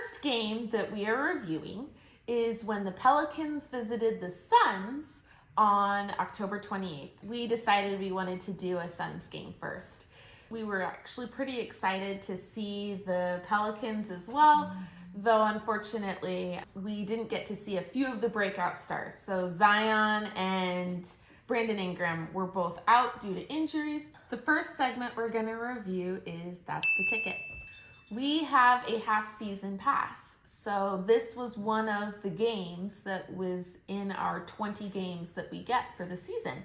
first game that we are reviewing is when the Pelicans visited the Suns on October 28th. We decided we wanted to do a Suns game first. We were actually pretty excited to see the Pelicans as well, though unfortunately we didn't get to see a few of the breakout stars. So Zion and Brandon Ingram were both out due to injuries. The first segment we're going to review is That's the Ticket. We have a half-season pass, so this was one of the games that was in our 20 games that we get for the season,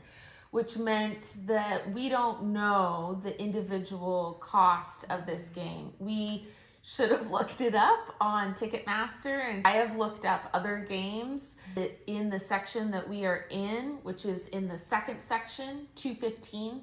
which meant that we don't know the individual cost of this game. We should have looked it up on Ticketmaster, and I have looked up other games in the section that we are in, which is in the second section, 215.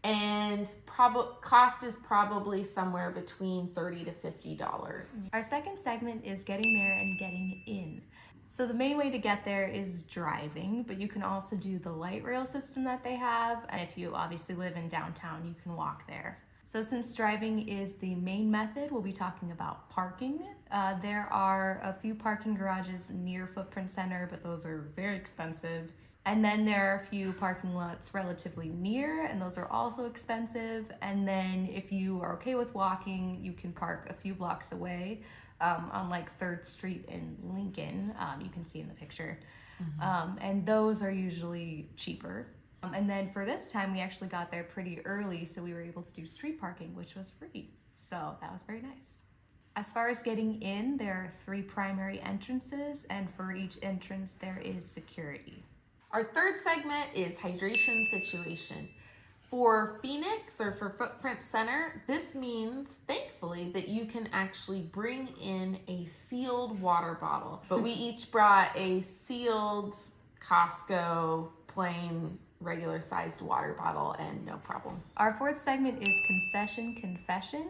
And cost is probably somewhere between $30 to $50. Our second segment is getting there and getting in. So the main way to get there is driving, but you can also do the light rail system that they have. And if you obviously live in downtown, you can walk there. So since driving is the main method, we'll be talking about parking. There are a few parking garages near Footprint Center, but those are very expensive. And then there are a few parking lots relatively near, and those are also expensive. And then if you are okay with walking, you can park a few blocks away on like 3rd Street in Lincoln. You can see in the picture. And those are usually cheaper. And then for this time, we actually got there pretty early, so we were able to do street parking, which was free. So that was very nice. As far as getting in, there are 3 primary entrances, and for each entrance, there is security. Our third segment is hydration situation. For Phoenix or for Footprint Center, this means, thankfully, that you can actually bring in a sealed water bottle. But we each brought a sealed Costco plain regular sized water bottle and no problem. Our fourth segment is Concession Confession.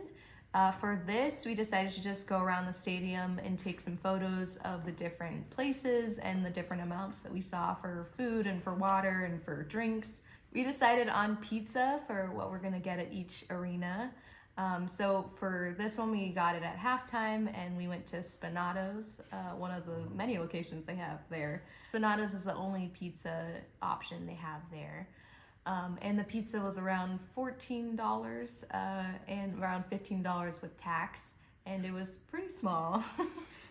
For this, we decided to just go around the stadium and take some photos of the different places and the different amounts that we saw for food and for water and for drinks. We decided on pizza for what we're gonna get at each arena. So for this one, we got it at halftime and we went to Spinato's, one of the many locations they have there. Spinato's is the only pizza option they have there. And the pizza was around $14 and around $15 with tax, and it was pretty small,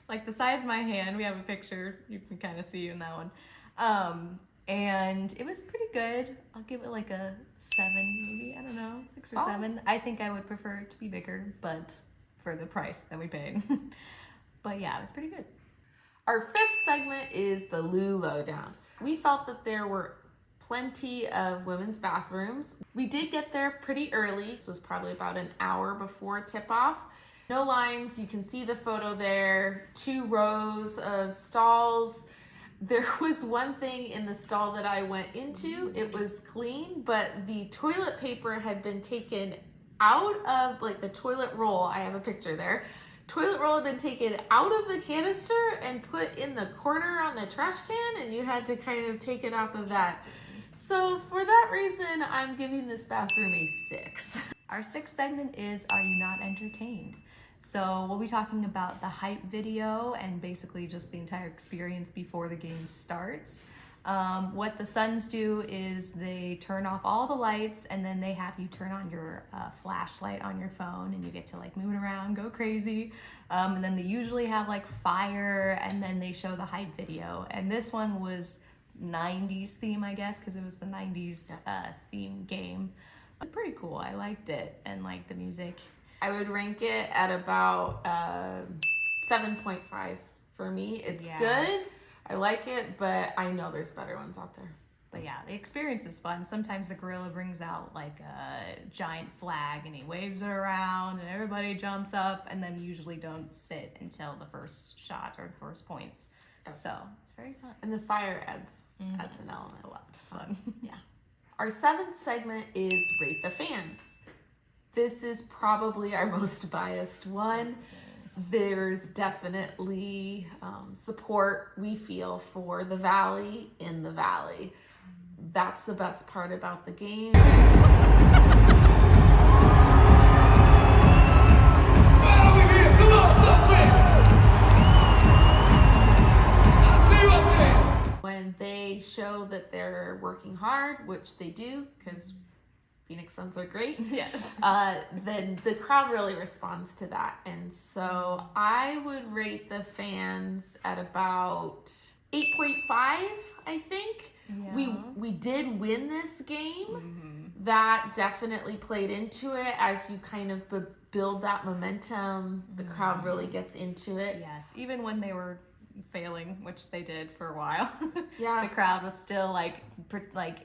like the size of my hand. We have a picture, you can kind of see in that one. And it was pretty good. I'll give it like a 7, maybe, I don't know, 6 or 7. I think I would prefer it to be bigger, but for the price that we paid. But yeah, it was pretty good. Our fifth segment is the Loo Lowdown. We felt that there were plenty of women's bathrooms. We did get there pretty early. This was probably about an hour before tip-off. No lines, you can see the photo there. 2 rows of stalls. There was one thing in the stall that I went into. It was clean, but the toilet paper had been taken out of, like, the toilet roll. I have a picture there. Toilet roll had been taken out of the canister and put in the corner on the trash can, and you had to kind of take it off of that. So for that reason, I'm giving this bathroom a 6. Our sixth segment is Are You Not Entertained? So we'll be talking about the hype video and basically just the entire experience before the game starts. What the Suns do is they turn off all the lights and then they have you turn on your flashlight on your phone and you get to like move it around, go crazy. And then they usually have like fire and then they show the hype video. And this one was 90s theme, I guess, because it was the 90s theme game. But pretty cool. I liked it and like the music. I would rank it at about 7.5 for me. It's good. I like it, but I know there's better ones out there. But yeah, the experience is fun. Sometimes the gorilla brings out like a giant flag and he waves it around and everybody jumps up, and then usually don't sit until the first shot or first points. Yep. So it's very fun. And the fire adds an element. A lot of fun. Yeah. Our 7th segment is Rate the Fans. This is probably our most biased one. There's definitely support we feel for the Valley in the Valley. That's the best part about the game. Come on, suspect! are working hard, which they do because Phoenix Suns are great, Yes. then the crowd really responds to that. And so I would rate the fans at about 8.5, I think. Yeah. We did win this game. That definitely played into it. As you kind of build that momentum, the crowd really gets into it. Yes, even when they were failing, which they did for a while. Yeah. The crowd was still like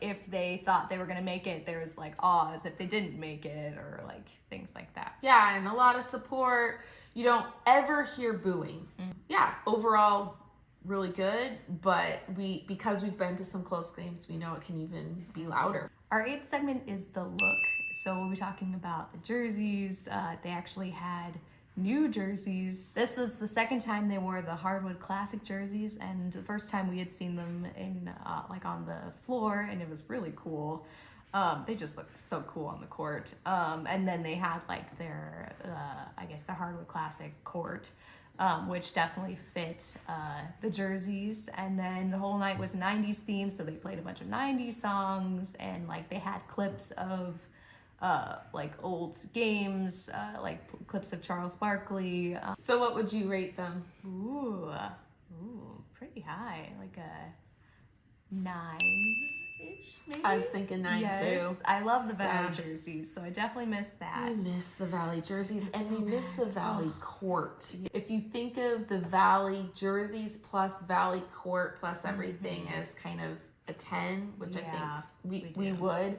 if they thought they were gonna make it, there was like awes if they didn't make it, or like things like that. Yeah, and a lot of support. You don't ever hear booing. Yeah, overall really good, but because we've been to some close games, we know it can even be louder. Our 8th segment is the look. So we'll be talking about the jerseys. They actually had new jerseys. This was the second time they wore the Hardwood Classic jerseys, and the first time we had seen them in like on the floor, and it was really cool. They just look so cool on the court. And then they had like their I guess the Hardwood Classic court, which definitely fit the jerseys. And then the whole night was 90s themed, so they played a bunch of 90s songs, and like they had clips of like old games, like clips of Charles Barkley. So what would you rate them? Ooh, pretty high, like a 9-ish, maybe? I was thinking 9 too. I love the Valley jerseys, so I definitely missed that. We miss the Valley jerseys, and we miss the Valley court. If you think of the Valley jerseys plus Valley court plus everything as kind of a 10, which I think we would.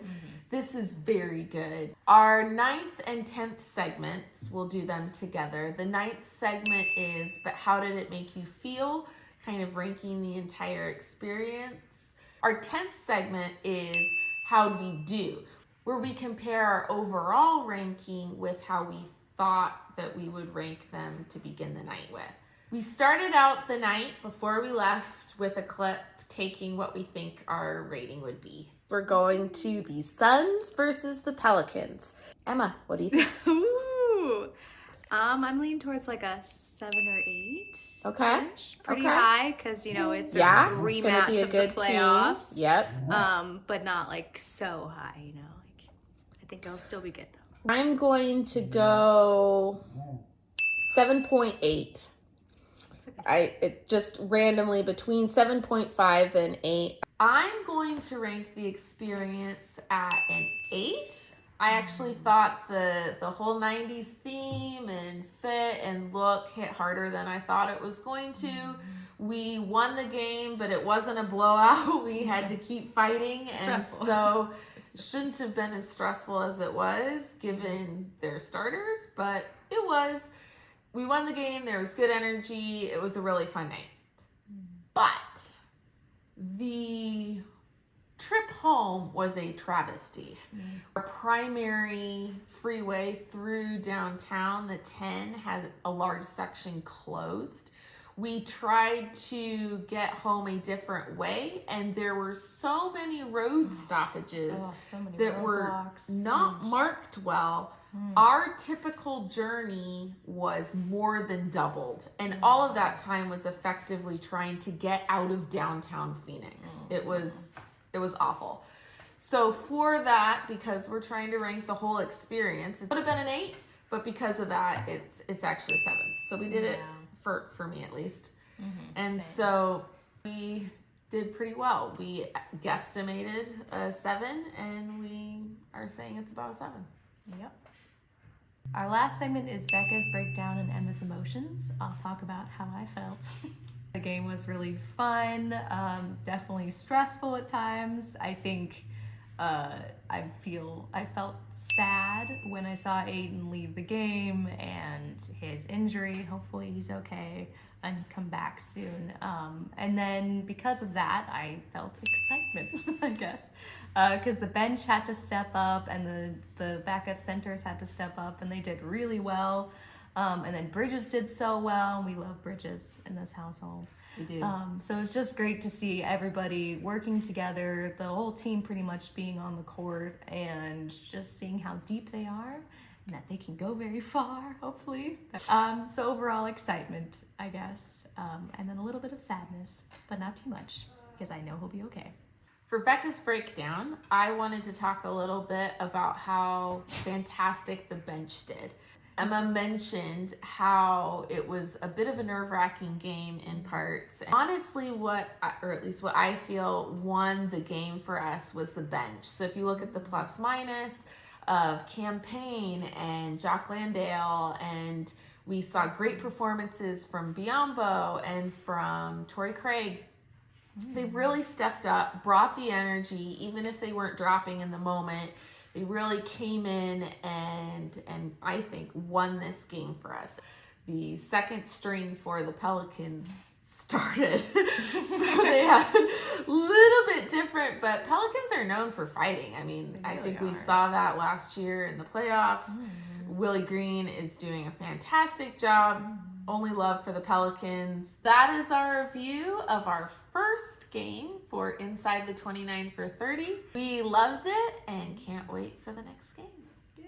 This is very good. Our 9th and 10th segments, we'll do them together. The 9th segment is, but how did it make you feel? Kind of ranking the entire experience. Our 10th segment is, how'd we do? Where we compare our overall ranking with how we thought that we would rank them to begin the night with. We started out the night before we left with a clip taking what we think our rating would be. We're going to the Suns versus the Pelicans. Emma, what do you think? Ooh. I'm leaning towards like a 7 or 8. Okay. Pretty high, because you know it's a it's rematch gonna be a of good the playoffs. team. Yep. But not like so high, you know. Like I think they'll still be good though. I'm going to go 7.8. It just randomly between 7.5 and 8. I'm going to rank the experience at an 8. I actually thought the whole 90s theme and fit and look hit harder than I thought it was going to. We won the game, but it wasn't a blowout. We had to keep fighting, and so it shouldn't have been as stressful as it was given their starters, but it was. We won the game. There was good energy. It was a really fun night. But the trip home was a travesty. Our primary freeway through downtown, the 10, had a large section closed. We tried to get home a different way, and there were so many road stoppages that were not marked well. Our typical journey was more than doubled, and all of that time was effectively trying to get out of downtown Phoenix. It was awful. So for that, because we're trying to rank the whole experience, it would have been an 8, but because of that, it's actually a 7. So we did it for me at least. And so we did pretty well. We guesstimated a 7, and we are saying it's about a 7. Yep. Our last segment is Bekah's breakdown and Emma's emotions. I'll talk about how I felt. The game was really fun, definitely stressful at times. I think I felt sad when I saw Aiden leave the game and his injury. Hopefully he's okay and come back soon. And then because of that, I felt excitement, I guess. Because the bench had to step up and the backup centers had to step up, and they did really well. And then Bridges did so well. We love Bridges in this household. Yes, we do. So it's just great to see everybody working together, the whole team pretty much being on the court, and just seeing how deep they are and that they can go very far, hopefully. So overall excitement, I guess. And then a little bit of sadness, but not too much, because I know he'll be okay. For Bekah's breakdown, I wanted to talk a little bit about how fantastic the bench did. Emma mentioned how it was a bit of a nerve-wracking game in parts. And honestly, what I feel won the game for us was the bench. So if you look at the plus minus of Campaign and Jock Landale, and we saw great performances from Biombo and from Tori Craig. They really stepped up, brought the energy, even if they weren't dropping in the moment. They really came in and I think won this game for us. The second string for the Pelicans started. So they had a little bit different, but Pelicans are known for fighting. I mean, I think we saw that last year in the playoffs. Willie Green is doing a fantastic job. Only love for the Pelicans. That is our review of our first game for Inside the 29 for 30. We loved it and can't wait for the next game. Yay.